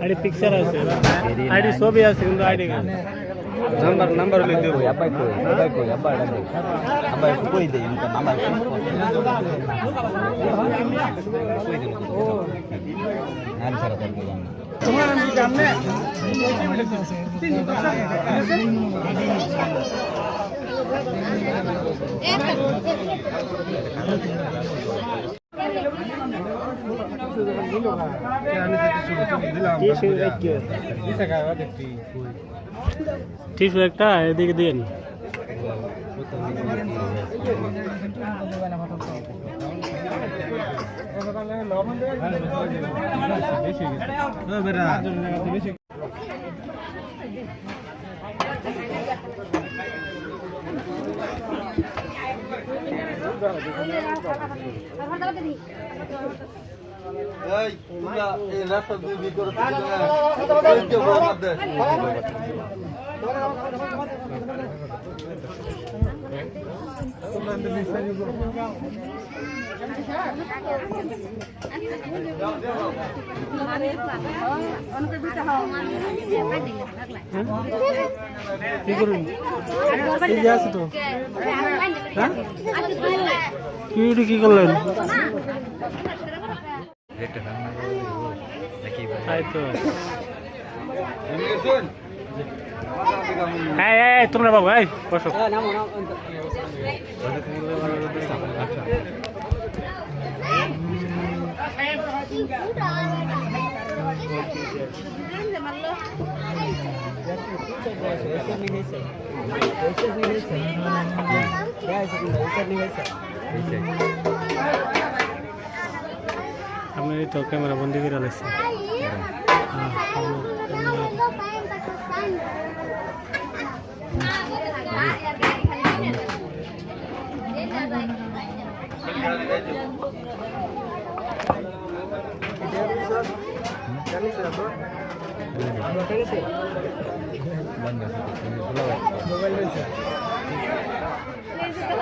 ID picture আছে ID ছবি আছে কিন্তু আইডি নাম্বার লিখতে হবে আব্বাই কই আব্বা ডাকে আব্বাই কই দেই নাম্বার কই দেই ও নাম ছাড়া করবে তোমার নাম কি জানলে টিস্যু একটা এদিকে দিন এই রাস্তা দুই ভিতরে কি করুন আছে তো কি করলেন তোমরা বাবু বসো আমি তো ক্যামেরা বন্দি করে লাগছে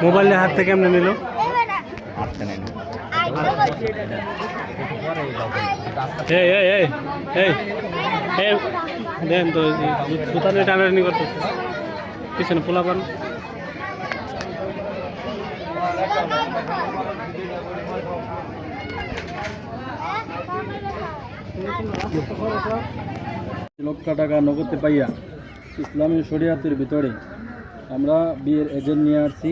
মোবাইল হাত থেকে কেমনে নিল দেন তো সুতানে টানাটানি করতেছে পিছনে পোলা পান লক্ষ টাকা নগদে পাইয়া ইসলামী শরিয়াতের ভিতরে আমরা বিয়ের এজেন্ট নিয়ে আসছি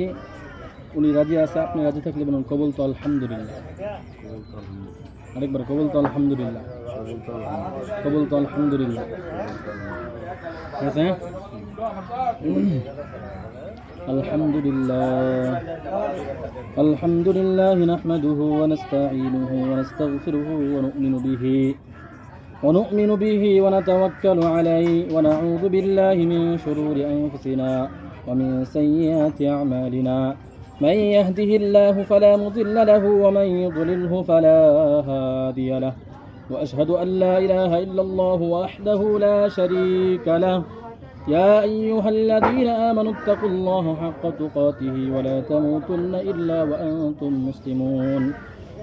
উনি রাজি আছে আপনি রাজি থাকলে বলুন কবুল তো আলহামদুলিল্লাহ আরেকবার কবুল তো আলহামদুলিল্লাহ কবুল তো আলহামদুলিল্লাহ ঠিক আছে আলহামদুলিল্লাহ আলহামদুলিল্লাহ নাহমাদুহু ওয়া নাস্তাঈনুহু ওয়া নাস্তাগফিরুহু ওয়া ونؤمن به ونتوكل عليه ونعوذ بالله من شرور أنفسنا ومن سيئات أعمالنا من يهده الله فلا مضل له ومن يضلله فلا هادي له وأشهد أن لا إله إلا الله وحده لا شريك له يا أيها الذين آمنوا اتقوا الله حق تقاته ولا تموتن إلا وأنتم مسلمون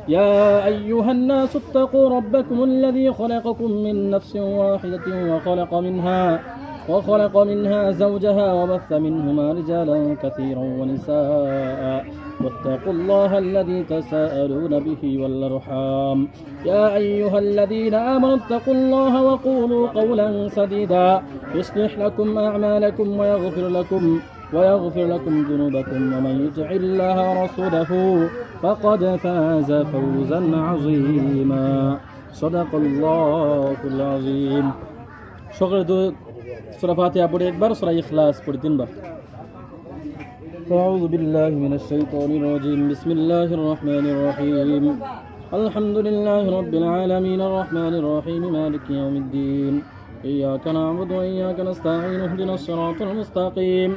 يا أيها الناس اتقوا ربكم الذي خلقكم من نفس واحدة وخلق منها زوجها وبث منهما رجالا كثيرا ونساء واتقوا الله الذي تساءلون به والأرحام يا أيها الذين آمنوا اتقوا الله وقولوا قولا سديدا يصلح لكم أعمالكم ويغفر لكم ذنوبكم ومن يطع الله ورسوله فقد فاز فوزا عظيما صدق الله العظيم شكرا سورة فاتحة পড়ে একবার সূরা ইখলাস পড়ে তিনবার أعوذ بالله من الشيطان الرجيم بسم الله الرحمن الرحيم الحمد لله رب العالمين الرحمن الرحيم مالك يوم الدين إياك نعبد وإياك نستعين اهدنا الصراط المستقيم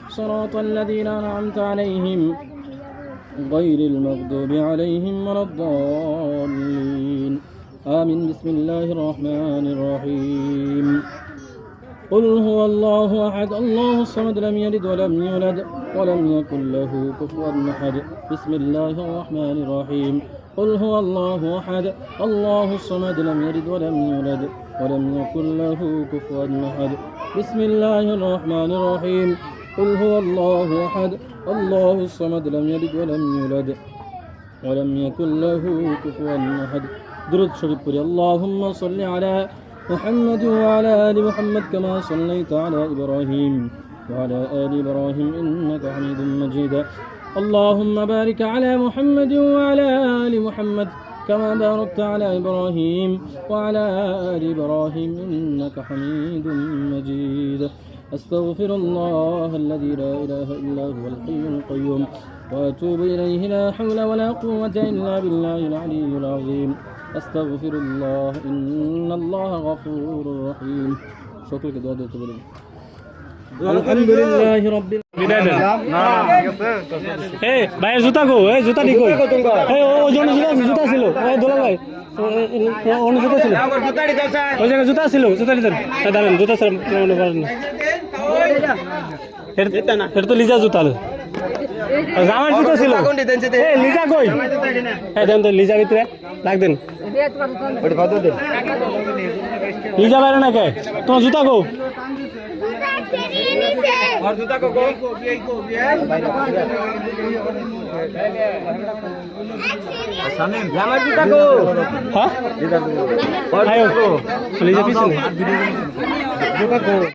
صراط الذين أنعمت عليهم غير المغضوب عليهم ولا الضالين آمين بسم الله الرحمن الرحيم قل هو الله أحد الله الصمد لم يلد ولم يولد ولم يكن له كفوا أحد بسم الله الرحمن الرحيم قل هو الله أحد الله الصمد لم يلد ولم يولد ولم يكن له كفوا أحد بسم الله الرحمن الرحيم قل هو الله أحد الله الصمد لم يلد ولم يولد ولم يكن له كفوا أحد درود شريف قل اللهم صل على محمد وعلى آل محمد كما صليت على إبراهيم وعلى آل إبراهيم إنك حميد مجيد اللهم بارك على محمد وعلى آل محمد كما باركت على إبراهيم وعلى آل إبراهيم إنك حميد مجيد أستغفر الله الذي لا إله إلا هو الحي القيوم وأتوب إليه لا حول ولا قوة إلا بالله العلي العظيم أستغفر الله إن الله غفور رحيم شكرا كده الحمد لله رب এই ভাইয়ের জুতা গো এই জুতা দি কই এই ও জন্য জুতা ছিল এই দোলা ভাই অন্য জুতা ছিল ওই জায়গায় জুতা ছিল জুতা দিতেন দাঁড়ান জুতা ছিল মনে করেন না এটা তো লিজা জুতা আমার জুতা ছিল এই লিজা কই এই দেন তো লিজা ভিতরে রাখ দেন লিজা বাইরে না কে তোমার জুতা গো और जूता को আমার জুতা গো হ্যাঁ আয়ো লিজা পিছনে জুতা গো